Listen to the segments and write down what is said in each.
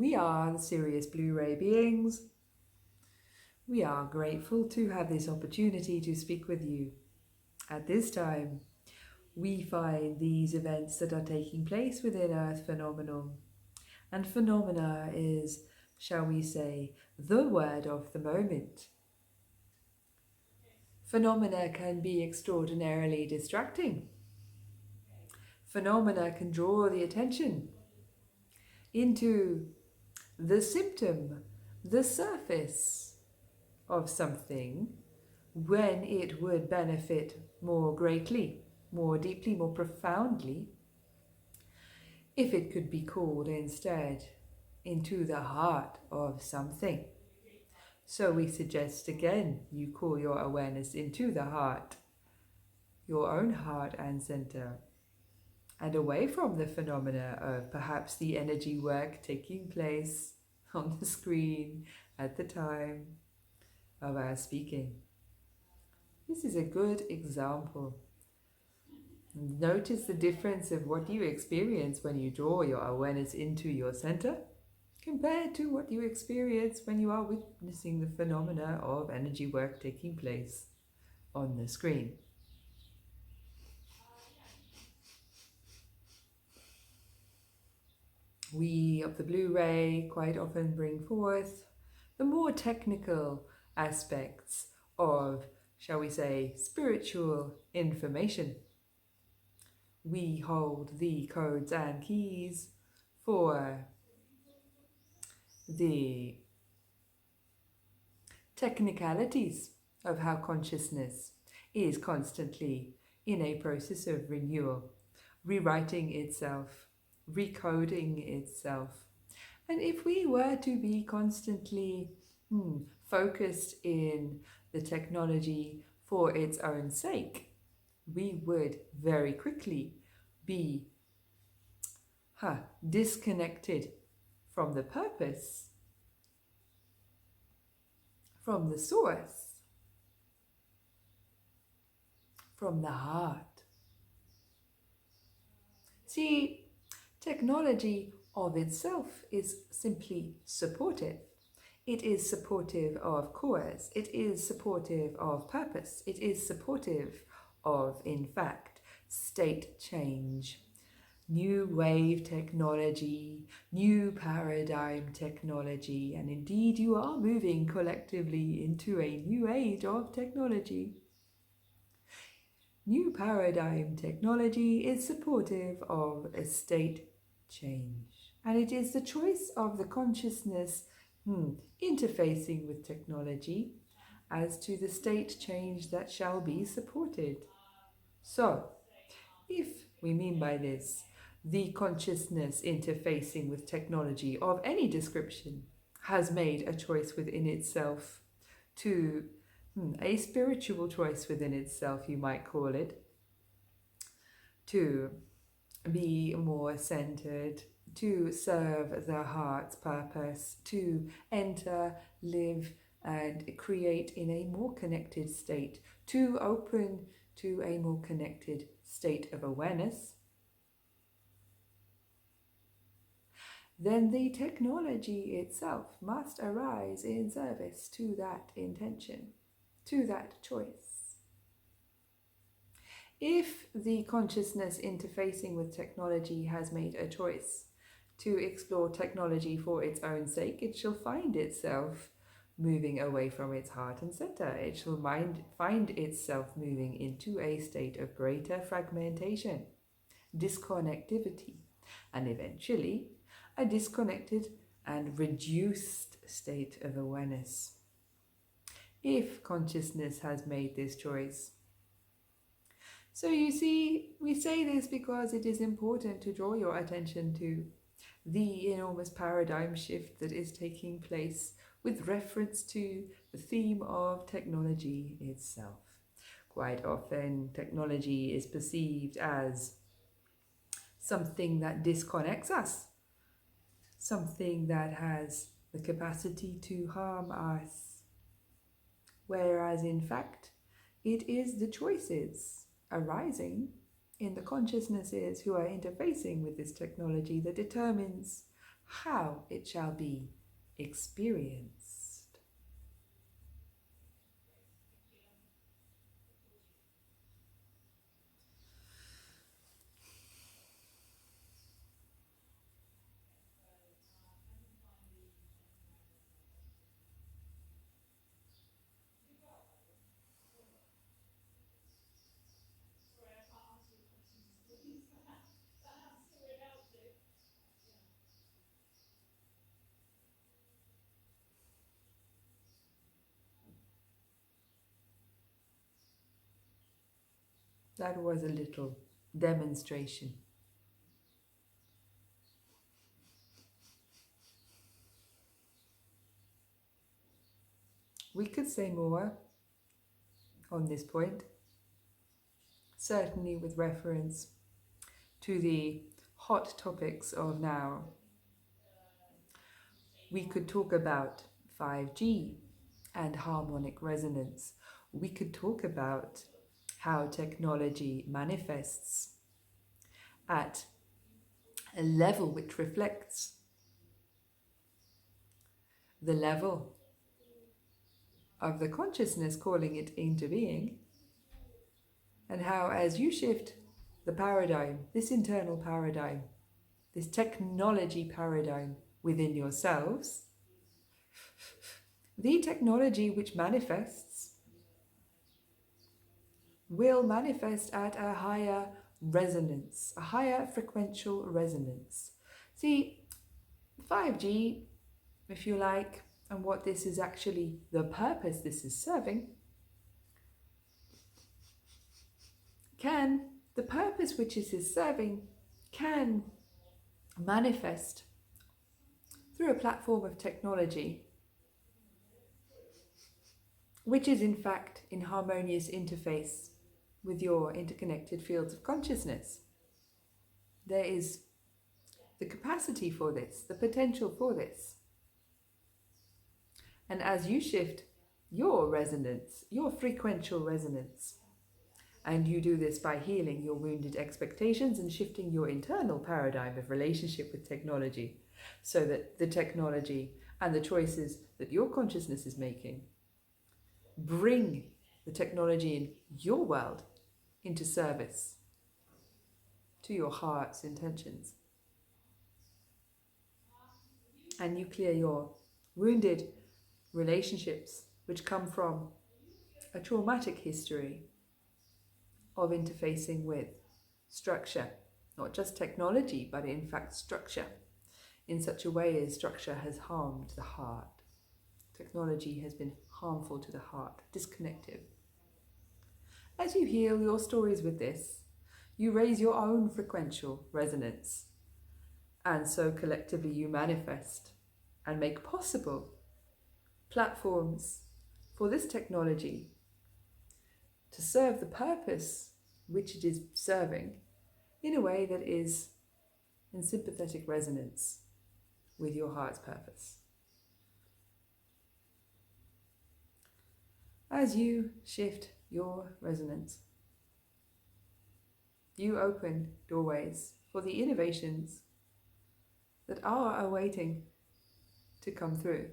We are the Sirius Blu-ray beings. We are grateful to have this opportunity to speak with you. At this time, we find these events that are taking place within Earth phenomenon. And phenomena is, shall we say, the word of the moment. Phenomena can be extraordinarily distracting. Phenomena can draw the attention into the symptom, the surface of something, when it would benefit more greatly, more deeply, more profoundly, if it could be called instead into the heart of something. So we suggest again, you call your awareness into the heart, your own heart and center, and away from the phenomena of perhaps the energy work taking place on the screen at the time of our speaking. This is a good example. Notice the difference of what you experience when you draw your awareness into your center compared to what you experience when you are witnessing the phenomena of energy work taking place on the screen. We of the Blu-ray quite often bring forth the more technical aspects of, shall we say, spiritual information. We hold the codes and keys for the technicalities of how consciousness is constantly in a process of renewal, rewriting itself, recoding itself. And if we were to be constantly focused in the technology for its own sake, we would very quickly be disconnected from the purpose, from the source, from the heart. See, technology of itself is simply supportive. It is supportive of cause. It is supportive of purpose. It is supportive of, in fact, state change. New wave technology, new paradigm technology, and indeed you are moving collectively into a new age of technology. New paradigm technology is supportive of a state change, and it is the choice of the consciousness interfacing with technology as to the state change that shall be supported. So, if we mean by this the consciousness interfacing with technology of any description has made a choice within itself to a spiritual choice within itself, you might call it, to be more centered, to serve the heart's purpose, to enter, live, and create in a more connected state, to open to a more connected state of awareness, then the technology itself must arise in service to that intention, to that choice. If the consciousness interfacing with technology has made a choice to explore technology for its own sake, it shall find itself moving away from its heart and center. It shall find itself moving into a state of greater fragmentation, disconnectivity, and eventually a disconnected and reduced state of awareness. If consciousness has made this choice. So you see, we say this because it is important to draw your attention to the enormous paradigm shift that is taking place with reference to the theme of technology itself. Quite often, technology is perceived as something that disconnects us, something that has the capacity to harm us, whereas in fact, it is the choices arising in the consciousnesses who are interfacing with this technology that determines how it shall be experienced. That was a little demonstration. We could say more on this point, certainly with reference to the hot topics of now. We could talk about 5G and harmonic resonance. We could talk about how technology manifests at a level which reflects the level of the consciousness calling it into being, and how as you shift the paradigm, this internal paradigm, this technology paradigm within yourselves, the technology which manifests will manifest at a higher resonance, a higher frequential resonance. See, 5G, if you like, and what this is actually, the purpose this is serving, the purpose which it is serving can manifest through a platform of technology which is in fact in harmonious interface with your interconnected fields of consciousness. There is the capacity for this, the potential for this. And as you shift your resonance, your frequential resonance, and you do this by healing your wounded expectations and shifting your internal paradigm of relationship with technology, so that the technology and the choices that your consciousness is making bring the technology in your world into service to your heart's intentions. And you clear your wounded relationships which come from a traumatic history of interfacing with structure, not just technology, but in fact structure, in such a way as structure has harmed the heart. Technology has been harmful to the heart, disconnective. As you heal your stories with this, you raise your own frequential resonance, and so collectively you manifest and make possible platforms for this technology to serve the purpose which it is serving in a way that is in sympathetic resonance with your heart's purpose. As you shift your resonance, you open doorways for the innovations that are awaiting to come through,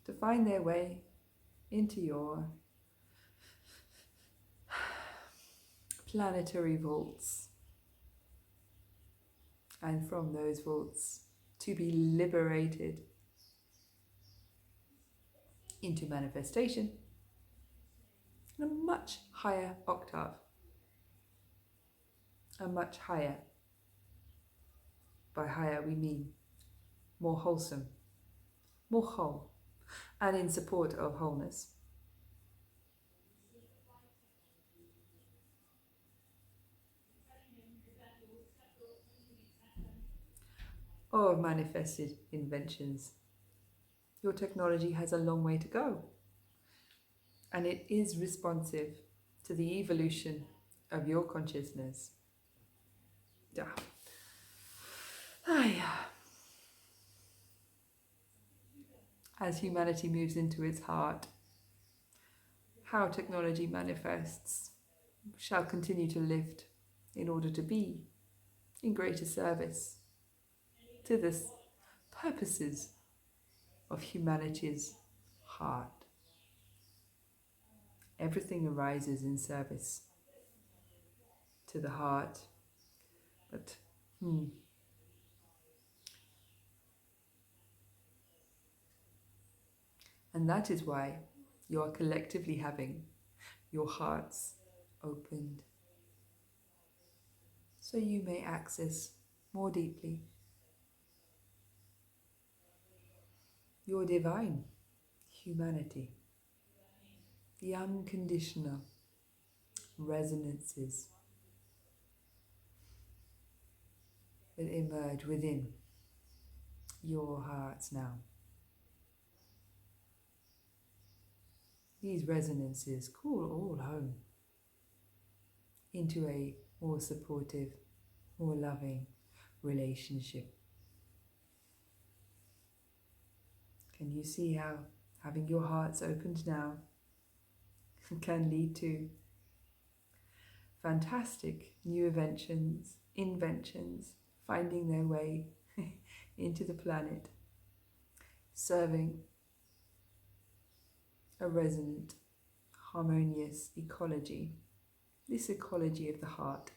to find their way into your planetary vaults, and from those vaults to be liberated into manifestation in a much higher octave, a much higher. By higher we mean more wholesome, more whole, and in support of wholeness. Of manifested inventions. Your technology has a long way to go, and it is responsive to the evolution of your consciousness. As humanity moves into its heart, how technology manifests shall continue to lift in order to be in greater service to the purposes of humanity's heart. Everything arises in service to the heart, but and that is why you are collectively having your hearts opened, so you may access more deeply your divine humanity, the unconditional resonances that emerge within your hearts now. These resonances call all home into a more supportive, more loving relationship. Can you see how having your hearts opened now can lead to fantastic new inventions finding their way into the planet, serving a resonant, harmonious ecology, this ecology of the heart.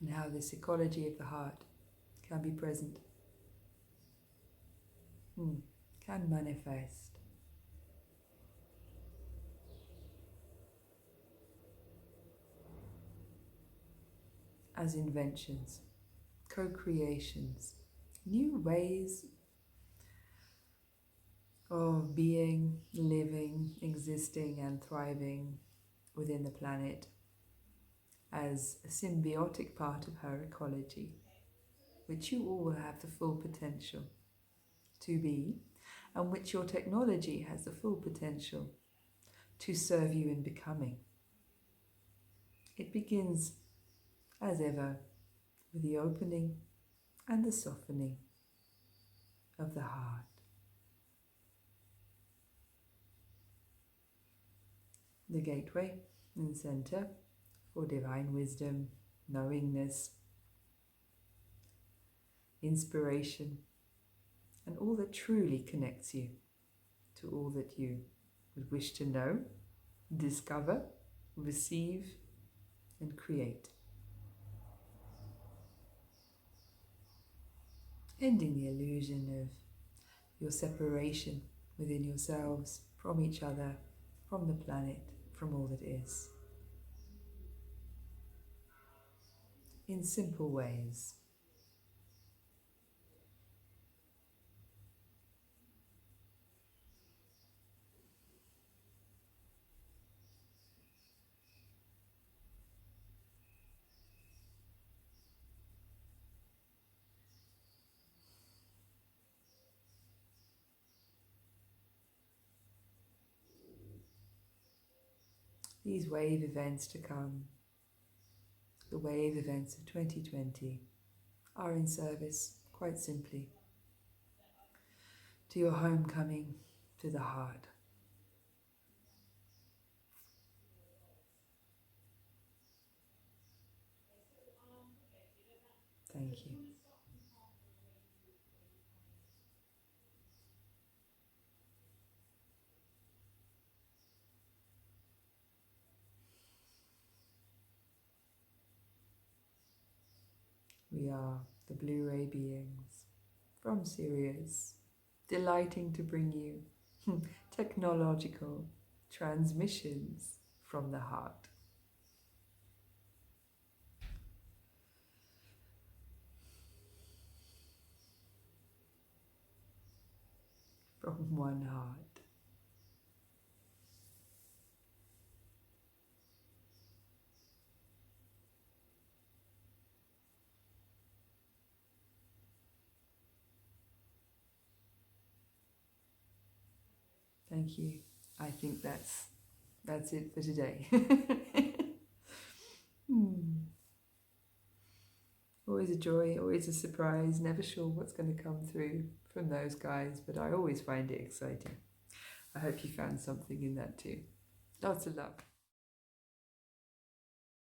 And how this ecology of the heart can be present, can manifest as inventions, co-creations, new ways of being, living, existing and thriving within the planet as a symbiotic part of her ecology, which you all have the full potential to be, and which your technology has the full potential to serve you in becoming. It begins, as ever, with the opening and the softening of the heart. The gateway and center for divine wisdom, knowingness, inspiration, and all that truly connects you to all that you would wish to know, discover, receive, and create. Ending the illusion of your separation within yourselves, from each other, from the planet, from all that is. In simple ways. These wave events to come, the wave events of 2020, are in service, quite simply, to your homecoming to the heart. Thank you. We are the Blu-ray beings from Sirius, delighting to bring you technological transmissions from the heart. From one heart. Thank you. I think that's it for today. Always a joy, always a surprise, never sure what's going to come through from those guys, but I always find it exciting. I hope you found something in that too. Lots of love.